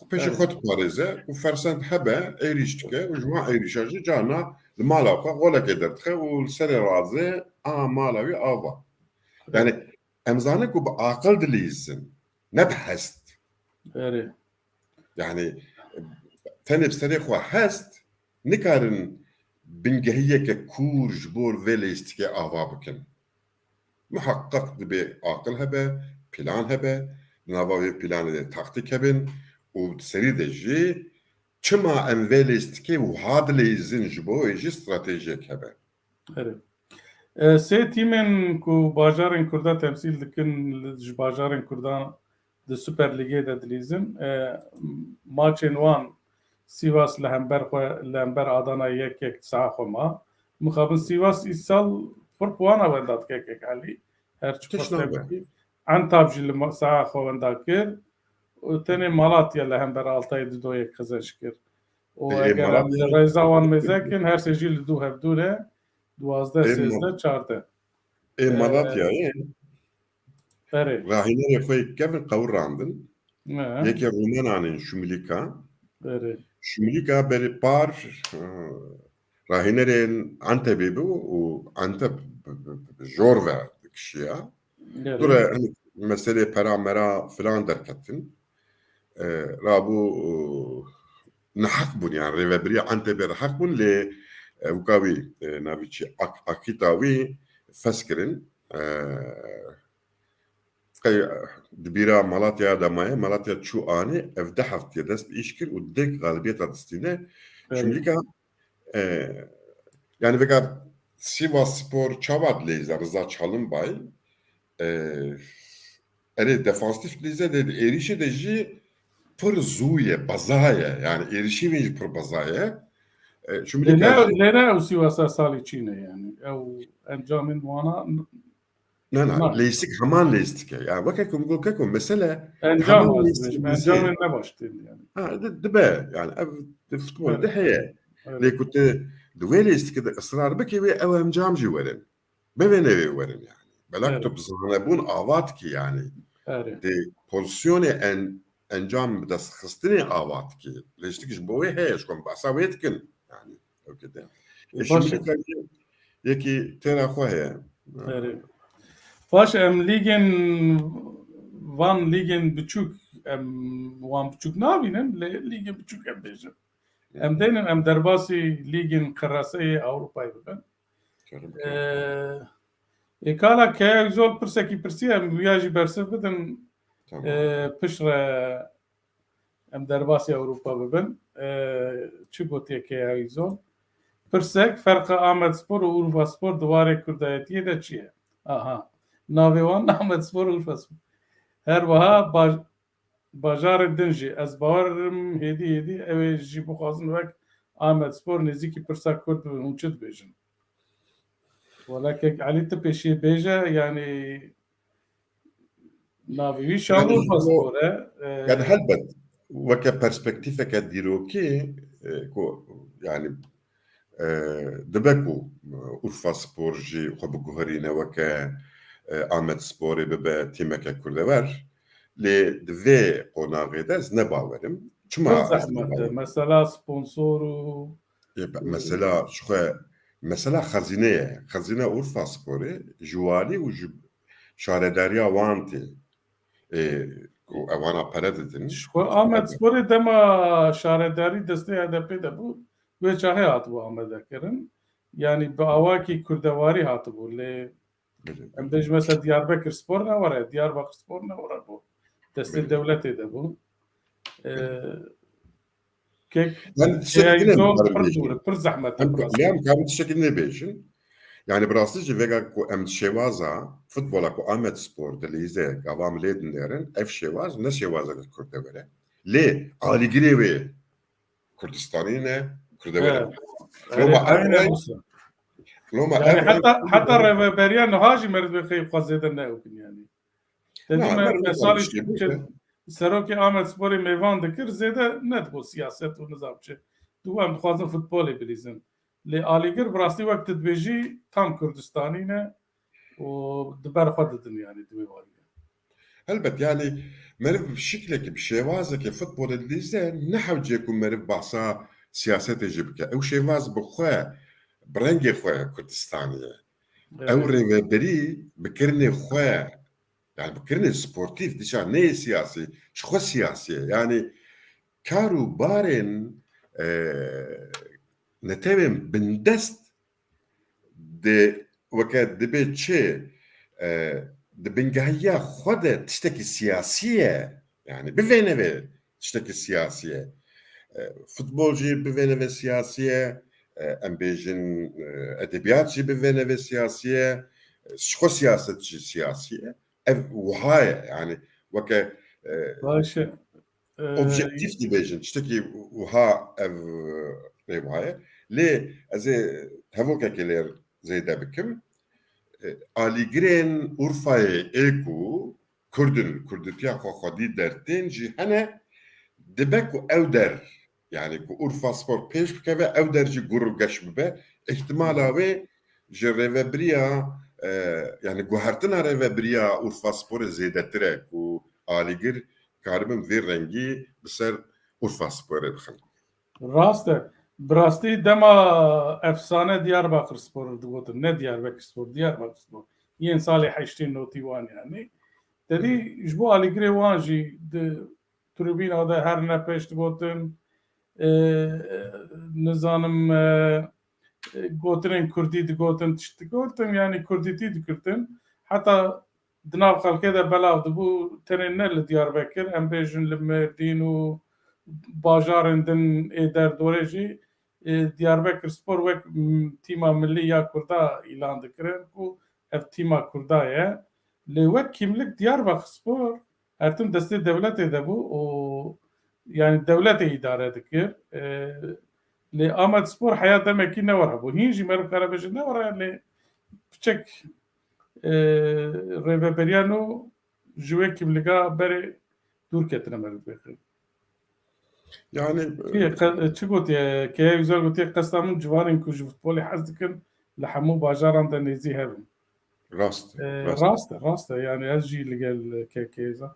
[SPEAKER 2] Peşi
[SPEAKER 1] evet,
[SPEAKER 2] xot parize u fersend hebe eriştike u jma erişajı cana malaka golek edertxe u seri razı a malavi ava. Yani emzane ku bu akıl diliysin. Ne behest.
[SPEAKER 1] evet,
[SPEAKER 2] Yani tenip seri xo hest nikarin bingehiyeke kur jbor velistike ava bikin. Muhakkak bir akıl hebe, plan hebe, navavi planı taktik hebin, u seri de jî çima envelist ki u hadle izin jibo jî stratejik hebe.
[SPEAKER 1] evet. Sê tîmên ku bajarên Kurda temsîl dikin ji bajarên Kurdan di Süper Ligê de dilîzin. Maçên wan Sivas li hember Adanayê 1-1 saha xwe ma. Mixabin Sivas îsal pir puana wenda dike Elî. Her çi
[SPEAKER 2] Keş
[SPEAKER 1] xweste
[SPEAKER 2] nabe.
[SPEAKER 1] bikî. Entab jî li saha xwe wenda kir. û tenê Malatya li hember Altayê 2-2 qezeş kir. û eger em li rêza wan mêzekin her sê jî li du hevdû re 12-13-14.
[SPEAKER 2] Malatya'yı
[SPEAKER 1] Berê.
[SPEAKER 2] rahinere xwe kevin qewrandin.
[SPEAKER 1] Ne?
[SPEAKER 2] Yekê Rumenanên Şumilîka.
[SPEAKER 1] Berê.
[SPEAKER 2] Şumilîka berê par rahinerên Antepê bû û Antep jor ve dikişiya. Dure
[SPEAKER 1] Berê.
[SPEAKER 2] hani mesele pera mera filan derketin. Rabû nehaq bûn yani rêveberiya Antepê nehaq bûn lê wika wî navî çi akîta wî feskirin dibîra Malatyaya demaye Malatya çû anî ev de heftê dest bi îş kir û dek galibiyeta distîne Şumilîka yani veka Sivasspor çavat lêza Rıza Çalınbay erê defansif lêze de êrişê de jî pır zûye, bazaye yani erişimê jî pır bazaye. Şumilîka jî
[SPEAKER 1] Lê ne ew Sîwasa salî çîne yani. Ew encamên wana
[SPEAKER 2] na
[SPEAKER 1] na.
[SPEAKER 2] lêstik heman lêstike. Yani vekekum gokekum mesele
[SPEAKER 1] Encam
[SPEAKER 2] heman
[SPEAKER 1] ez
[SPEAKER 2] lêstik
[SPEAKER 1] dibêjim.
[SPEAKER 2] lîzê.
[SPEAKER 1] Encamên ne baş tên yani.
[SPEAKER 2] Ha dibe yani ev di futbolê de
[SPEAKER 1] Berê.
[SPEAKER 2] heye.
[SPEAKER 1] Berê.
[SPEAKER 2] Lê ku tu di wê lêstikê de ısrar bikî wê ew encam jî werin. Bivêne wê werin yani. Belak tu
[SPEAKER 1] Berê.
[SPEAKER 2] bizanebûn avat ki yani.
[SPEAKER 1] Berê.
[SPEAKER 2] Di pozisyonê encam bi destxistinê avat ki. Lêstik ji bo wê heye ji kom behsa wê dikin. Yani ew de.
[SPEAKER 1] Baş e.
[SPEAKER 2] Şumilîka yekî têra xwe heye.
[SPEAKER 1] Berê. Baş em lîgên van lîgên biçûk em wan biçûk nabînin lê lîgên biçûk em bêjin. Em dênin em derbasî lîgên qiraseyê Ewropayê bibin. Kala ke zor pirsekî pirsiye em wiya jî bersiv bidin pişt re em derbasî Ewropa bibin. Çi gotiye ke zor? Pirsek ferqa Amedspor û Urfaspor di warê Kurdayetiyê de çi ye? Aha. Navê wan Amedspor û Urfaspor. Her wiha bajarên din jî ez bawerim hêdî ew ê jî bixwazin wek Amedspor nêzîkî pirsa Kurd bibin hûn çi dibêjin? Welakek Elî ti pêşî bêje yani navê wî Şanlı Urfaspor e.
[SPEAKER 2] Yani helbet veke perspektifeke dîrokî ku yani dibe ku Urfaspor jî xwe biguherîne weke Amedsporê bibe tîmeke kurdewer lê di vê qonaqê de ez ne bawerim. Çima
[SPEAKER 1] Pir
[SPEAKER 2] ez
[SPEAKER 1] zehmet e. Mesela sponsor û
[SPEAKER 2] mesela ji xwe mesela xezîne ye. Xezîne Urfasporê ji walî û ji şaredariya wan tê ku ewana pere didin.
[SPEAKER 1] ji xwe Amedsporê dema şaredarî destê HDP de bû wê çaxê hatibû amadekirin. Yani bi awakî kurdewarî hatibû lê em bêjin mesela Diyarbekirspor ne were, Diyarbakırspor ne were bû. Destê dewletê de bû. Kek
[SPEAKER 2] Ben şekline
[SPEAKER 1] zor
[SPEAKER 2] bakarım
[SPEAKER 1] pir
[SPEAKER 2] diyeceğim.
[SPEAKER 1] dûr pir zehmet e.
[SPEAKER 2] Hem kabul şekline bejin. Yani brastıcı vega ku em şevaza futbola ku Ahmet Spor delize gavam ledin derin ev şevaz ne şevaza kurde vere. Le Ali Girevi Kurdistan'ı ne kurde vere.
[SPEAKER 1] Evet. Aynen olsun.
[SPEAKER 2] لما
[SPEAKER 1] يعني حتى ريفيريان هاجي مرد بخي قصيدة ناوكن يعني تدي مثالي سروكي آمد سپوری میوان دکر زیده ند بو سیاست و نظام چه تو هم خوازن فوتبالی بلیزن لی آلیگر براستی وقت تدبیجی tam Kürdistanî ne û di ber xwe didin yani divê wariye.
[SPEAKER 2] هلبت يعني مرف بشكلك بشيوازك فوتبول الليزة نحوجي يكون مرف بعصا سياسات جبكة أو شيواز بخوا برنجي خوا كردستانية أو ريفابري بكرني خوا يعني بكرني سبورتيف ديشا ني سياسي شخو سياسي يعني كارو بارن نتابم بندست دي وكاد دبيت شي بنجاهية خودة تشتكي سياسية يعني بفينيفي تشتكي سياسية فوتبولجي بفينيفي سياسية أمبيجن أدبياتجي بفينيفي سياسية شخو سياسة سياسية وهاي يعني وكا
[SPEAKER 1] باشا
[SPEAKER 2] اوبجيكتيف دي بيجن تشتكي وها وهاي ليه زي هفوكا كيلير زي ده بكم آلیگرین اورفای ایکو کردتیا خودی درتین جی هنه دبک و او در yani ku Urfa Spor peş bike ve ev derci gurur geç bibe ihtimala ve jerevebriya yani guhartina revebriya Urfa Spor zedetire ku aligir karibim bir rengi biser Urfa Spor'e bixin.
[SPEAKER 1] rast e. Birastî dema efsane Diyarbakırspor digotin ne Diyarbakırspor Diyarbakırspor. Yên salê heştê notî wan yani. Dedî ji bo alîgirê wan jî di tribûna de her ne pêş digotin nizanim gotinên Kurdî digotin tişt digotin yani Kurdîtî dikirtin. Heta di nav xelkê de belav dibû tenê ne li Diyarbekir em bêjin li Mêrdîn û bajarên din ê derdorê jî Diyarbakırspor wek tîma millî ya Kurda îlan dikirin ku ev tîma Kurda ye. Lê wek kîmlik Diyarbakırspor her tim destê devletê de bû û yani devletê îdare dikir. Lê Amedspor heya demekî ne were bû. Hîn jî meriv kare bêjin ne were lê piçek rêveberiyan û ji wê kîmlika berê dûr ketine meriv bêxin.
[SPEAKER 2] Yani
[SPEAKER 1] çi gotiye keye güzel gotiye qesta min civanên ku ji futbolê hez dikin li hemû bajaran de nêzî hebin.
[SPEAKER 2] rast.
[SPEAKER 1] Rast e yani ez jî li gel kekê za.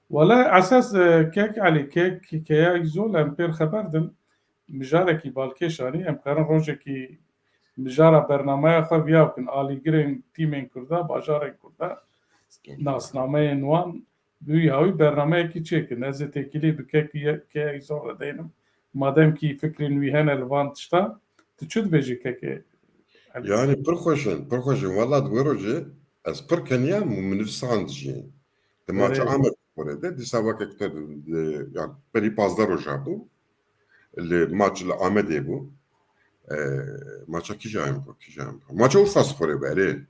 [SPEAKER 1] Wala esas kek Elî kek keya zol em pêr xeber din mijarekî balkêşanî em karin rojekî mijara bernameya xwe viya bikin alîgirên tîmên Kurda bajarên Kurda nasnameyên wan Büyü hawi bernameyekî çêkin ez ê têkilî bi kekî zor re deynim mademkî fikrên wî hene li van tişta tu çi dibêjî kekê
[SPEAKER 2] Yani pir valla di rojê ez pir keniyam û min nivîsan dijî di maça Amedsporê de dîsa wekek te yani berî 15 roja bû li maç li Amedê bû maça kîjan bû maça Urfa Sporê berê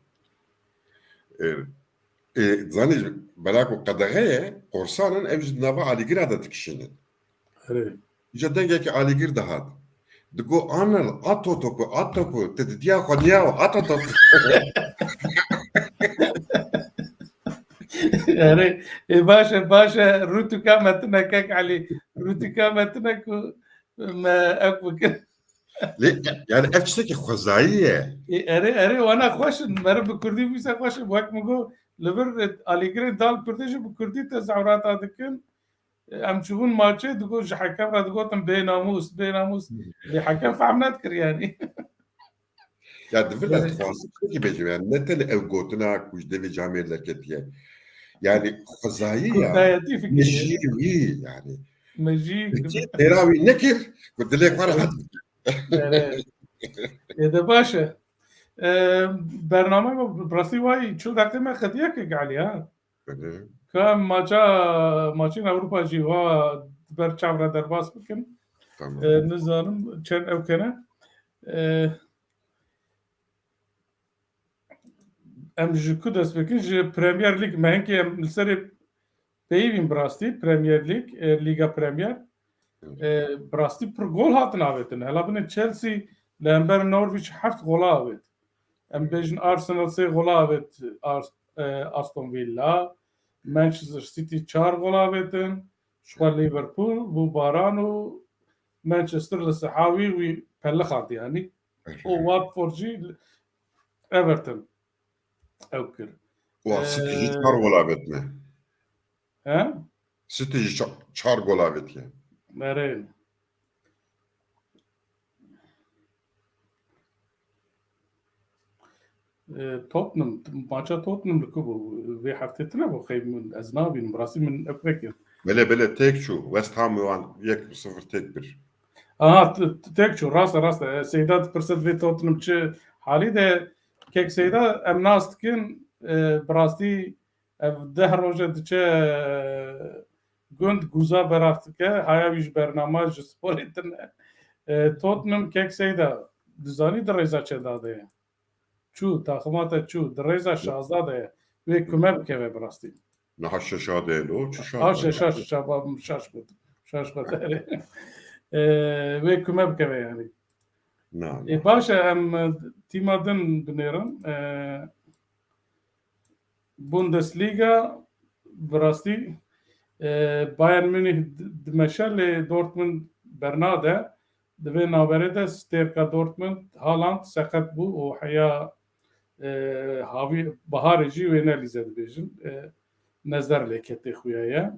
[SPEAKER 2] zanî bela ku qedexeye korsanin ev ji nava alîgira de dikişînin îca dengekî alîgir dihat digo anil atotoku te didiya xwe niya atotoku
[SPEAKER 1] yani başa rûtika me tune kek Elî rûtika me tune ku me ew bikin
[SPEAKER 2] yani ev tiştekî xwezayî ye
[SPEAKER 1] erê wana xweş in meriv bi Kurdî wîsa xweş in wek min got li vir alîgirên dal Kurdî jî bi Kurdî tezahürata dikin em çûbûn maçê digot ji hekem re digotin bênamûs lê hekem fehm nedikir yani.
[SPEAKER 2] Ya divir ez dixwazim tiştekî bêjim yani ne tenê ev gotina ku ji devê camê leketiye yani xwezayî ya mejî wî yani
[SPEAKER 1] Mejî
[SPEAKER 2] têra wî nekir ku dilê xwe rehet
[SPEAKER 1] de baş e bername birastî wayî çil deqê me xediyekek Elî ha ka maçên Ewropa jî wa ber çav re derbas bikin nizanim çend ew kene em ji ku dest bikin ji Premier Lig mehenkê em li serê peyivîn birastî Premier Lig Liga Premier birastî pir gol hatin avêtin hela binê Chelsea li hember Norwich heft gola avêt Em bêjin Arsenal 3 gola avêt Aston Villa, Manchester City 4 gola avêtin, ji xwe Liverpool bû baran û Manchester li Sihawî wî pelle xwend yanî. û Watford jî Everton ew kir.
[SPEAKER 2] City jî 4 gol avêtiye.
[SPEAKER 1] He?
[SPEAKER 2] City jî 4 gol avêtiye.
[SPEAKER 1] Erê. Tottenham, maça Tottenham li ku bû? Vê heftê tune bû xeyb min ez nabînim rastî min ev vekir.
[SPEAKER 2] Bele tek çû. West Ham wan 1-0 tek bir.
[SPEAKER 1] Aha, tek çû rast e. Seyda dipirse vê Tottenham çi halî de kek Seyda em nas dikin bi rastî ev 10 roja diçe gund guza berav dike haya wî ji bername ji sporê tune. Tottenham kek Seyda dizanî di rêza çê dade ye. Çû taximata çû di rêza 16 de ye. Wê kume bikeve bi rastî.
[SPEAKER 2] Niha şeşa değil o.
[SPEAKER 1] Şaş erê. Wê kume bikeve yanî. Baş e em tîma din binêrin. Bundesliga bi rastî Bayern Münih dimeşe lê Dortmund bernade. Di vê naberê de stêrka Dortmund Haaland seqet bû û heya havî biharê jî wê nelîze dibêjin. Nezder lê ketê xuya ye.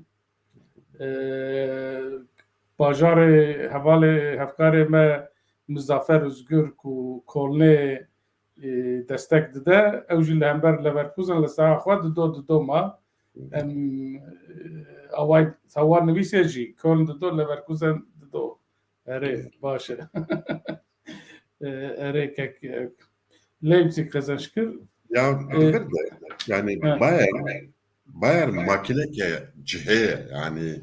[SPEAKER 1] Bajarê hevalê hevkarê me Muzaffer Özgür ku Kolnê destek dide ew jî li hember Leverkusen li saha xwe dido ma em wan nivîsê jî Köln dido Leverkusen dido. Erê baş e. Erê kek Leipzig qezenç kir.
[SPEAKER 2] Ya yani Bayern makineke ciheye yani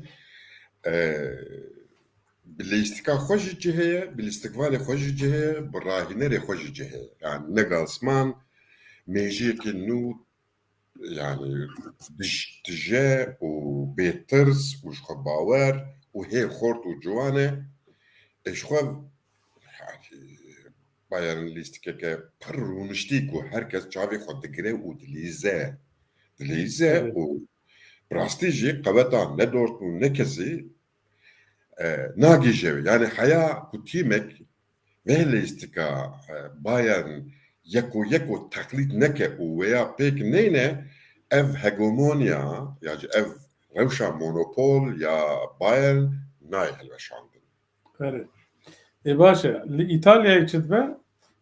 [SPEAKER 2] bilistika xwe jî ciheye, bilistikvalê xwe jî ciheye, bi rahînerê xwe jî ciheye. Yani Nagelsmann mêjiyekê nû yani dije û bêtirs û ji xwe bawer û hê xort û ciwan e. Ji xwe Bayern lîstikeke pir rûniştî ku herkes çavê xwe digire û dilîze. Dilîze û bi rastî jî qeweta ne Dortmund ne kesî nagîje. Yani heya ku tîmek vê lîstika Bayern yek û teqlîd neke û wêya pêk neyne ev hegemonya ya ev rewşa monopol ya Bayern nayê hilweşandin.
[SPEAKER 1] Erê. Baş e. Li İtalyayê çi dibe?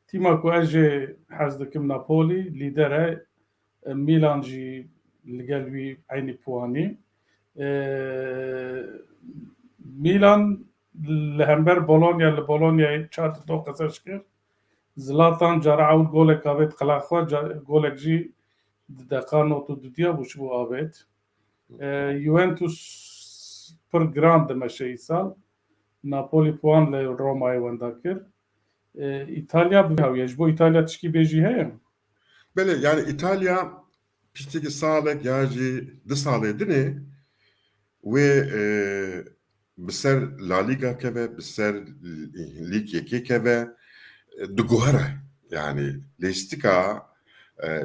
[SPEAKER 1] Tîma ku ez jê hez dikim Napoli lîder e. Milan jî li gel wî aynî puanî. Milan li hember Bologna li Bolonyayê 4-2 qezenç kir. Zlatan cara ew golek avêt qela xwe golek jî di deqa 92 bû ji bo avêt. Juventus pir giran dimeşe îsal. Napoli puan li Roma'yê wenda kir. İtalya bihêwiye ji bo İtalya tişkî bêjî heye?
[SPEAKER 2] Bele yani İtalya pişteki salek ya jî di salê dinê wê bi ser La Liga keve, bi ser Lig Yekê keve diguhere. Yani lêstika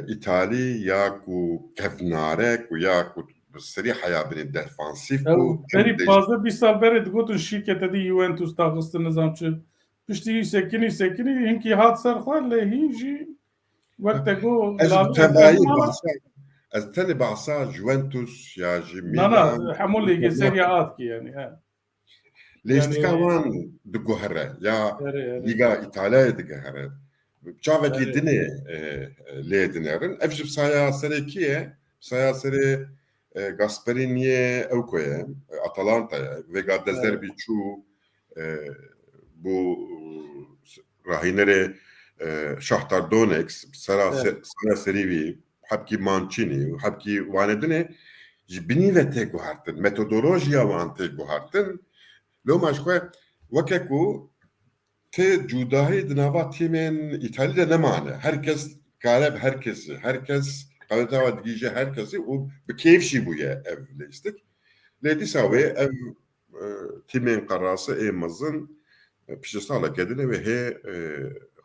[SPEAKER 2] İtalî ya ku kevnarek û ya ku bi serî heya binê defansîf
[SPEAKER 1] Ew
[SPEAKER 2] ku
[SPEAKER 1] berî pazde bîst sal berê digotin şîrkete dî Juventus daxistin nizam çi piştî wî sekinî hinkî hat ser xwe lê hîn jî wek te got
[SPEAKER 2] ez tenê behsa Juventus ya jî
[SPEAKER 1] Na
[SPEAKER 2] Milan
[SPEAKER 1] hemû lîgê Serie A dikî yanî he.
[SPEAKER 2] lêstika wan diguhere ya Liga İtalyayê digihere. Çavekî dinê lê dinerin ev ji saya serê kî ye? Saya serê Gasperini'ye ew ku ye Atalanta'ya vêga dezderbî çû bu rahînerê Shakhtar Donetsk sera serî wî hepkî Mancini hepkî wanê dinê ji binî ve tê guhertin metodolojiya wan tê guhertin loma ji xwe weke ku tê cudahî di nava tîmên İtalî de nemane herkes kare herkesî herkes qeweta we digîje herkesî û bi kêf jî bûye ev lêstik lê dîsa wê ev tîmên qerasî ê mezin piştî saleke dinê wê hê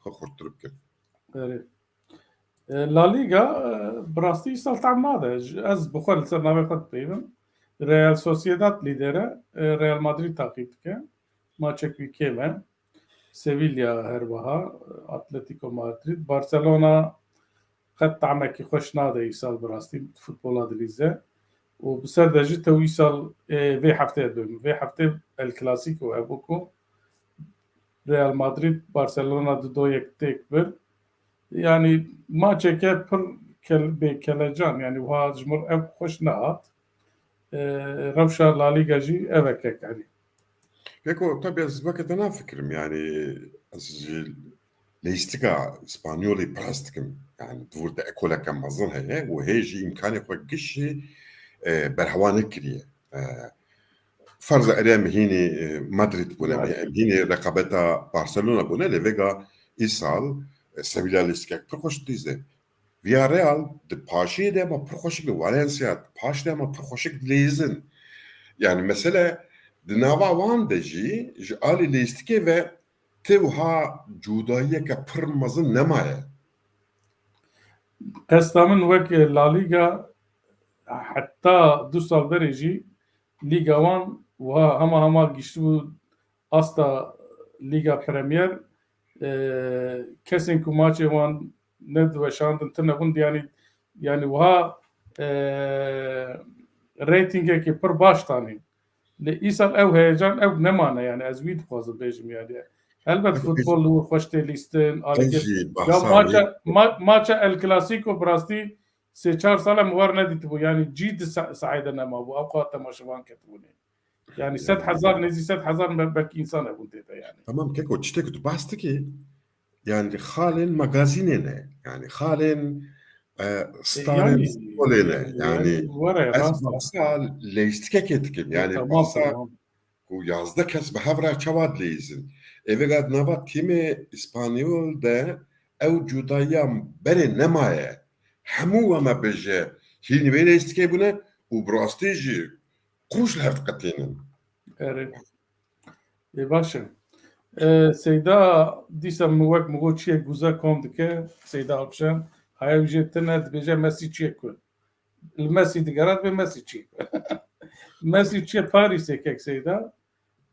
[SPEAKER 2] xwe xurttirib kirin.
[SPEAKER 1] لا ليغا براستی سال تام ناده از بخور سر ناوی خود پیوم رئال سوسییداد لیدره رئال مادرید تعقیب که ماچک ویکی من سویلیا هر بها اتلتیکو مادرید بارسلونا قد طعمك خوش ناده يسال براستی فوتبول دليزه وبصير دجته ويسال في حفته دوم في حفته الكلاسيكو ابوكو ريال مدريد برشلونه دو يك تكبر يعني ما çeke pır bekelecan yani وها جمر ev خوش نهات رفشا لا ليغا جي evekek yani.
[SPEAKER 2] Peki tabii az vakit ana fikrim yani az leistika İspanyoli prastikim yani burada ekola kamazın heye ve heji imkanı koy kişi berhavanı kiriye. فرض اريام هيني مدريد بونا هيني رقابتا برشلونه بونا لفيغا ايسال سيفيلا ليسكاك برخوش ديزه فيا ريال دي باشي ده ما برخوشك فالنسيا باش ده ما برخوشك ليزن يعني مثلا دناوا وان دجي جالي ليستكي ve tevha cudaiye ka pırmazın nemaya.
[SPEAKER 1] قسطامن وك لا ليغا حتى دو سال بريجي ليغا وان وها هما گشتو استا ليغا بريمير kesin ku maçı wan ne dweşandin tine hund yani وها ratingeke pir baş tanî li îsal ew heyecan ew nemane yani ez wî dixwazim bêjim yani helbet futbol li wir xweş tê lîstin ya maça El Clasico bi rastî sê çar sal em war nedîtibû yani cî di saîde nemabû ew qat temaşevan ketibûne yani 100,000 nezî 100,000 belki insan hebûn têde yani.
[SPEAKER 2] Tamam keko çitek tu bastı ki yani halen magazinene yani halen starın futbolene yani az basa leistikek etkin yani basa ku yazda kes behavra çavad leizin eve gad nava kimi İspanyol de ev cudayam bere nemaye hemu ama beje hini ve leistike bune u brastiji kuş left katinin.
[SPEAKER 1] Evet. Başım. Seyda disem wek mogo çiye guza kom dike Seyda Alpşan hayal jetine beje Messi çiye ku. Messi digarat be Messi çiye. Messi çiye Paris'e kek Seyda.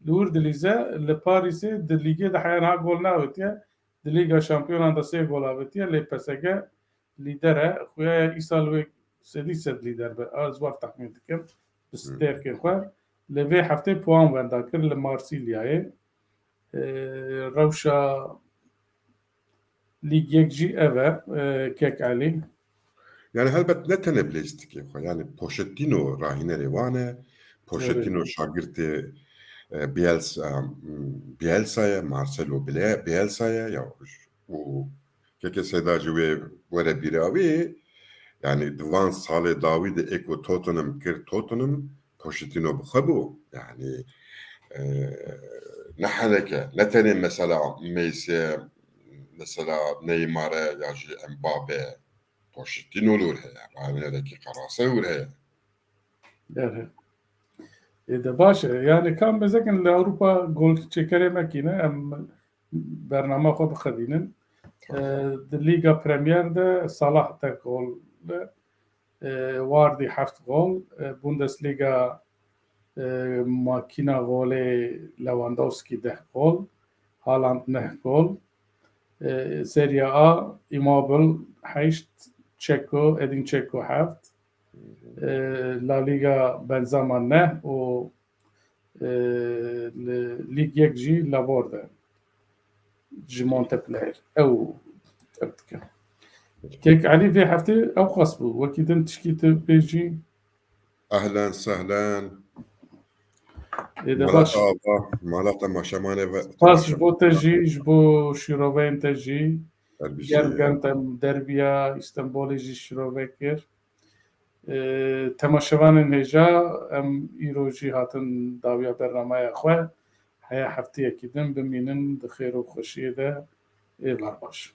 [SPEAKER 1] Lur dilize le Paris'e de lige de hayana gol na vetiye. De Liga Şampiyonada se gol avetiye le PSG lidere xuya isal ve sedised lider be az var tahmin dikim. Bister ke xwa le ve hafte puan venda kir le Marsilya'ya روشا لیگ یک جی اوه کک علی
[SPEAKER 2] Yani elbet ne teneblestik ya yani Pochettino rahine revane Pochettino şagirti Bielsa'ya Marcelo Bielsa'ya ya o keke sedacı ve böyle bir abi yani divan sale David Eko Tottenham kir Tottenham Pochettino bu yani نحنك نتني مثلا ميسي مثلا نيمار ياجي امبابي بوشيتينو لور هي يعني هذيك قراصه ور هي
[SPEAKER 1] yani de baş yani kan bezekin Avrupa gol çekere makine em bername xwe bixedînin di Liga Premier'de Salah te gol wardî heft gol Bundesliga ماکینا گوله لواندوفسکی 10 گل هالند 9 گل سریا آ ایمابل 8 چکو ادین چکو 7 لالیگا بنزما 9 و لیگ یک جی لابورده جمونت بلایر او تبتكه كيك علي في حفتي او خصبو وكيدن تشكيت بيجي
[SPEAKER 2] اهلا سهلا مالتا ما شمانه و
[SPEAKER 1] پاس جبو تجي جبو شيروفين تجي گرگن تم دربیا استنبول جي شيروفيكر تماشوان هجا ام ایروجی هاتن داویا برنامه خو هيا هفته كيدن بمينن بخير وخوشيه ده ايوار باش